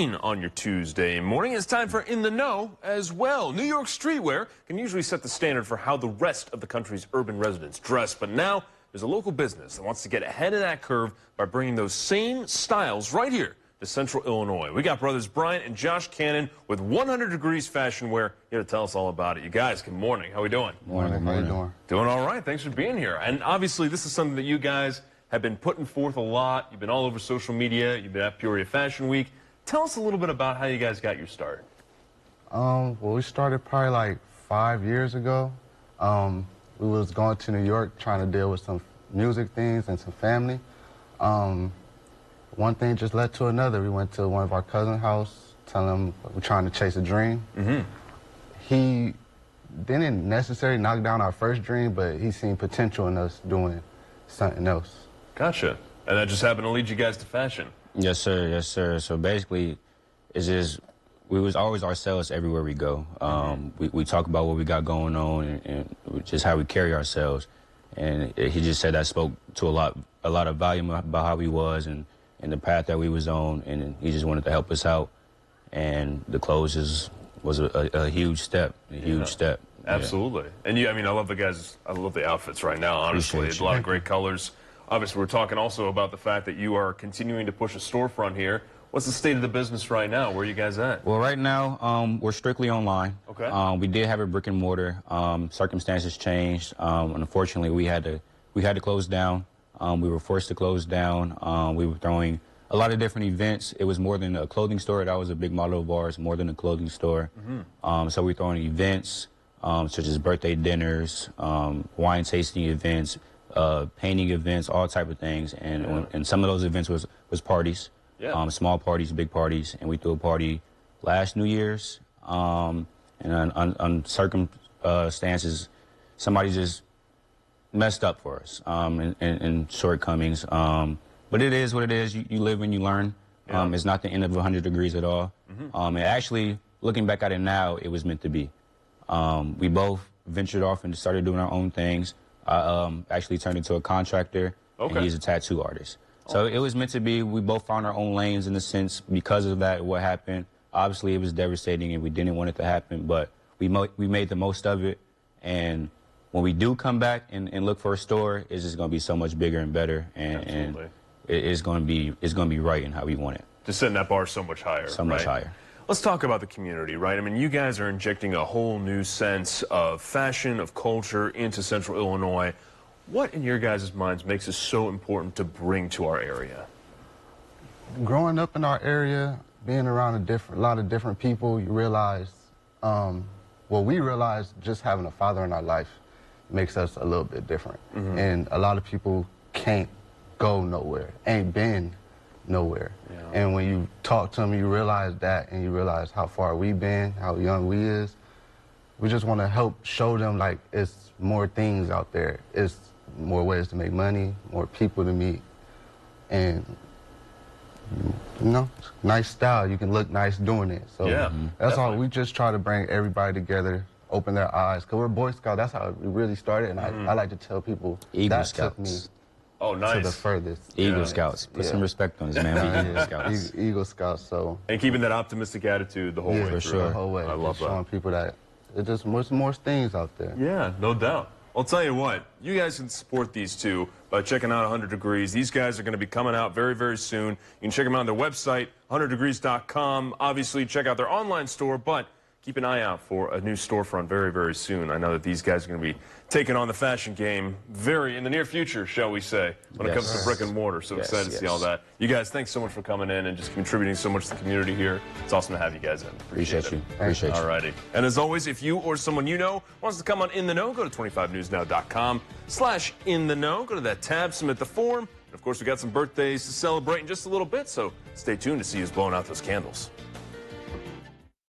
On your Tuesday morning, it's time for In the Know as well. New York streetwear can usually set the standard for how the rest of the country's urban residents dress, but now there's a local business that wants to get ahead of that curve by bringing those same styles right here to Central Illinois. We got brothers Brian and Josh Cannon with 100 Degrees Fashion Wear here to tell us all about it. You guys, good morning. How we doing? Morning. How you doing? Doing all right. Thanks for being here. And obviously, this is something that you guys have been putting forth a lot. You've been all over social media. You've been at Peoria Fashion Week. Tell us a little bit about how you guys got your start. Well, we started probably like 5 years ago. We was going to New York trying to deal with some music things and some family. One thing just led to another. We went to one of our cousin's house, telling him we're trying to chase a dream. He didn't necessarily knock down our first dream, but he seen potential in us doing something else. Gotcha. And that just happened to lead you guys to fashion. Yes, sir. Yes, sir. So basically, it's just we was always ourselves everywhere we go. We talk about what we got going on and just how we carry ourselves. And he just said that spoke to a lot of volume about how he was and the path that we was on. And he just wanted to help us out. And the clothes was a huge step. Step. Absolutely. Yeah. And I mean, I love the guys. I love the outfits right now. Honestly, it's a lot of great colors. Obviously, we're talking also about the fact that you are continuing to push a storefront here. What's the state of the business right now? Where are you guys at? Well, right now, we're strictly online. Okay. We did have a brick and mortar. Circumstances changed. Unfortunately, we had to close down. We were forced to close down. We were throwing a lot of different events. It was more than a clothing store. That was a big motto of ours, more than a clothing store. So we're throwing events such as birthday dinners, wine tasting events, painting events, all type of things, and some of those events was parties, small parties, big parties, and we threw a party last New Year's, and on circumstances, somebody just messed up for us, and shortcomings, but it is what it is. You live and you learn. It's not the end of 100 Degrees at all. And actually, looking back at it now, it was meant to be. We both ventured off and started doing our own things. I actually turned into a contractor, and he's a tattoo artist. So it was meant to be. We both found our own lanes in a sense because of that, what happened. Obviously, it was devastating, and we didn't want it to happen, but we made the most of it. And when we do come back and look for a store, it's just going to be so much bigger and better, and it's going to be right in how we want it. Just setting that bar so much higher. So much higher. Let's talk about the community, right? I mean, you guys are injecting a whole new sense of fashion, of culture into Central Illinois. What, in your guys' minds, makes it so important to bring to our area? Growing up in our area, being around a lot of different people, you realize, we realize just having a father in our life makes us a little bit different. And a lot of people can't go nowhere, ain't been nowhere. And when you talk to them, you realize that, and you realize how far we've been, how young we is. We just want to help show them, like, it's more things out there. It's more ways to make money, more people to meet, and, nice style. You can look nice doing it. So that's all. We just try to bring everybody together, open their eyes, because we're Boy Scouts. That's how we really started, and I like to tell people Eagle Scouts. Took me to the furthest. Eagle Scouts. Put some respect on this, man. Eagle Scouts. Eagle Scouts. So. And keeping that optimistic attitude the whole way through. For sure. The whole way. I love that. Showing people that there's just more things out there. Yeah, no doubt. I'll tell you what, you guys can support these two by checking out 100 Degrees. These guys are going to be coming out very, very soon. You can check them out on their website, 100degrees.com. Obviously, check out their online store, but keep an eye out for a new storefront very, very soon. I know that these guys are going to be taking on the fashion game in the near future, shall we say, when it comes to brick and mortar. So excited to see all that. You guys, thanks so much for coming in and just contributing so much to the community here. It's awesome to have you guys in. Appreciate you. Appreciate you. All righty. And as always, if you or someone you know wants to come on In the Know, go to 25newsnow.com/InTheKnow. Go to that tab, submit the form. And of course, we got some birthdays to celebrate in just a little bit, so stay tuned to see who's blowing out those candles.